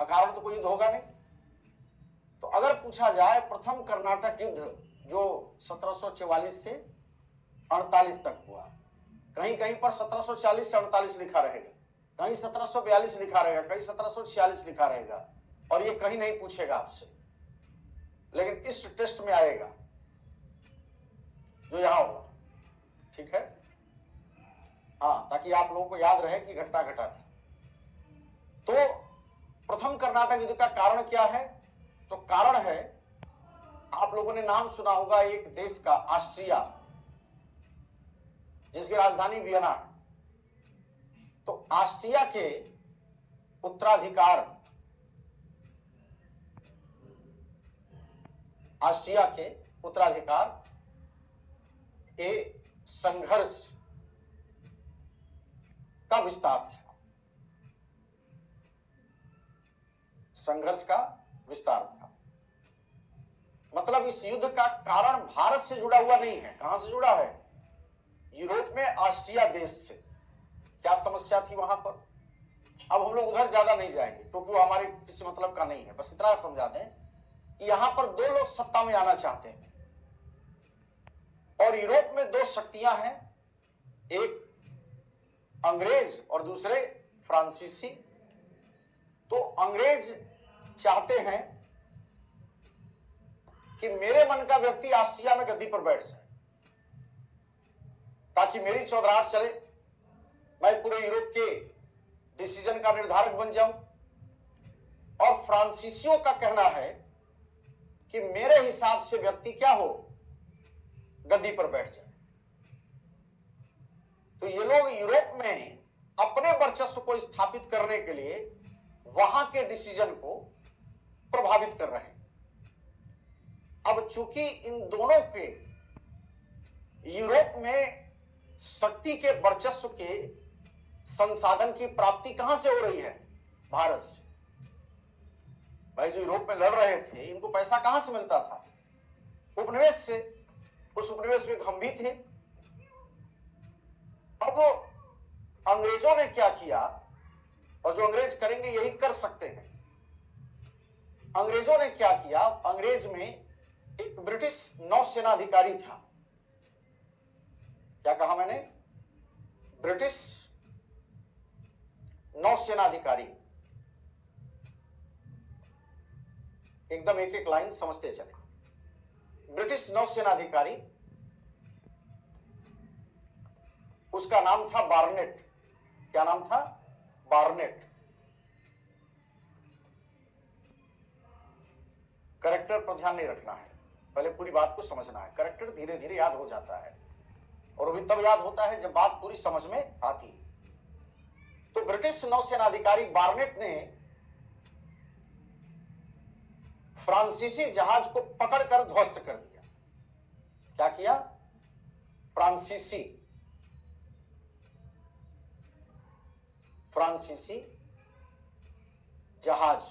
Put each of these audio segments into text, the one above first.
अकारण तो कोई युद्ध होगा नहीं। तो अगर पूछा जाए प्रथम कर्नाटक युद्ध जो 1744 से 48 तक हुआ, कहीं कहीं पर 1740 से 48 लिखा रहेगा, कहीं 1742 लिखा रहेगा, कहीं 1746 लिखा रहेगा, और ये कहीं नहीं पूछेगा आपसे, लेकिन इस टेस्ट में आएगा जो यहां होगा। ठीक है, हाँ, ताकि आप लोगों को याद रहे कि घटना घटा था। तो प्रथम कर्नाटक युद्ध का कारण क्या है? तो कारण है, आप लोगों ने नाम सुना होगा एक देश का, ऑस्ट्रिया, जिसकी राजधानी वियना है। तो ऑस्ट्रिया के उत्तराधिकार, ऑस्ट्रिया के उत्तराधिकार के संघर्ष का विस्तार था, संघर्ष का विस्तार था। मतलब इस युद्ध का कारण भारत से जुड़ा हुआ नहीं है। कहां से जुड़ा है? यूरोप में ऑस्ट्रिया देश से। क्या समस्या थी वहां पर? अब हम लोग उधर ज्यादा नहीं जाएंगे क्योंकि वो हमारे किसी मतलब का नहीं है। बस इतना समझा दें कि यहां पर दो लोग सत्ता में आना चाहते हैं और यूरोप में दो शक्तियां हैं, एक अंग्रेज और दूसरे फ्रांसीसी। तो अंग्रेज चाहते हैं कि मेरे मन का व्यक्ति ऑस्ट्रिया में गद्दी पर बैठ जाए ताकि मेरी चौधराहट चले, मैं पूरे यूरोप के डिसीजन का निर्धारक बन जाऊं। और फ्रांसीसियों का कहना है कि मेरे हिसाब से व्यक्ति क्या हो, गद्दी पर बैठ जाए। तो ये लोग यूरोप में अपने वर्चस्व को स्थापित करने के लिए वहां के डिसीजन को प्रभावित कर रहे हैं। अब चूंकि इन दोनों के यूरोप में शक्ति के वर्चस्व के संसाधन की प्राप्ति कहां से हो रही है? भारत से। भाई जो यूरोप में लड़ रहे थे, इनको पैसा कहां से मिलता था? उपनिवेश से। उस उपनिवेश में हम भी थे। अब अंग्रेजों ने क्या किया, और जो अंग्रेज करेंगे यही कर सकते हैं। अंग्रेजों ने क्या किया? अंग्रेज में एक ब्रिटिश नौसेनाधिकारी था। क्या कहा मैंने? ब्रिटिश नौसेनाधिकारी। एकदम एक एक लाइन समझते चले। ब्रिटिश नौसेनाधिकारी, उसका नाम था बार्नेट। क्या नाम था? बार्नेट। करेक्टर पर ध्यान नहीं रखना है, पहले पूरी बात को समझना है। करेक्टर धीरे धीरे याद हो जाता है और वो भी तब याद होता है जब बात पूरी समझ में आती है। तो ब्रिटिश नौसेनाधिकारी बार्नेट ने फ्रांसीसी जहाज को पकड़कर ध्वस्त कर दिया। क्या किया? फ्रांसीसी जहाज,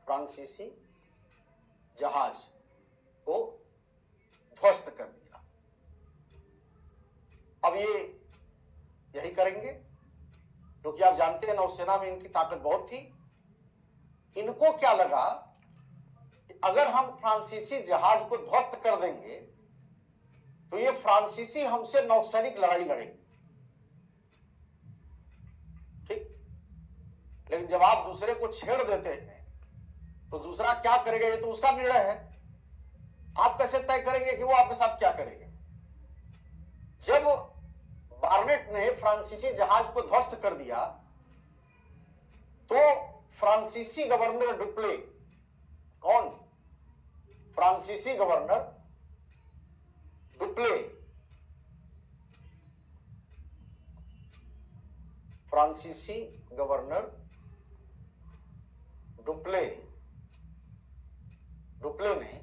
फ्रांसीसी जहाज को ध्वस्त कर दिया। अब ये यही करेंगे क्योंकि आप जानते हैं नौसेना में इनकी ताकत बहुत थी। इनको क्या लगा कि अगर हम फ्रांसीसी जहाज को ध्वस्त कर देंगे तो ये फ्रांसीसी हमसे नौसैनिक लड़ाई लड़ेंगे। ठीक, लेकिन जब आप दूसरे को छेड़ देते हैं तो दूसरा क्या करेगा ये तो उसका निर्णय है। आप कैसे तय करेंगे कि वो आपके साथ क्या करेगा? जब बार्नेट ने फ्रांसीसी जहाज को ध्वस्त कर दिया तो फ्रांसीसी गवर्नर डुप्ले, कौन? फ्रांसीसी गवर्नर डुप्ले, फ्रांसीसी गवर्नर डुप्ले ने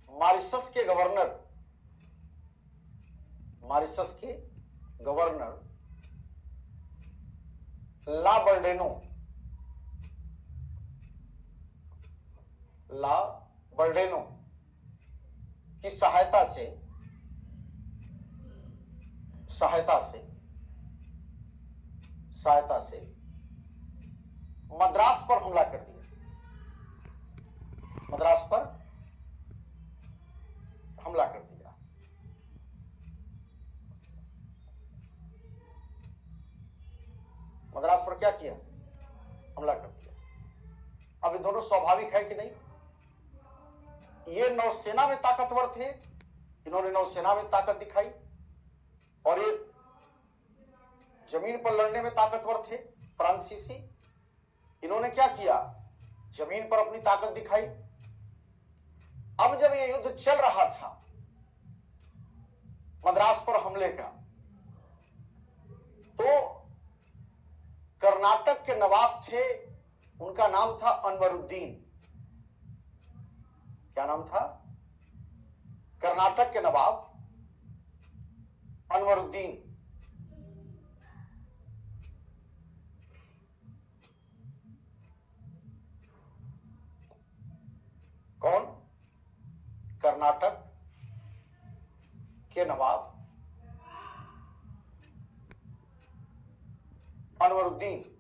मॉरिशस के गवर्नर ला बर्डेनो की सहायता से सहायता से मद्रास पर हमला कर दिया। मद्रास पर हमला कर दिया। मद्रास पर क्या किया? हमला कर दिया। अब ये दोनों स्वाभाविक है कि नहीं? ये नौसेना में ताकतवर थे, इन्होंने नौसेना में ताकत दिखाई, और ये जमीन पर लड़ने में ताकतवर थे फ्रांसीसी, इन्होंने क्या किया? जमीन पर अपनी ताकत दिखाई। अब जब ये युद्ध चल रहा था मद्रास पर हमले का, तो कर्नाटक के नवाब थे, उनका नाम था अनवरुद्दीन। क्या नाम था? कर्नाटक के नवाब अनवरुद्दीन। कौन? कर्नाटक के नवाब अनवरुद्दीन।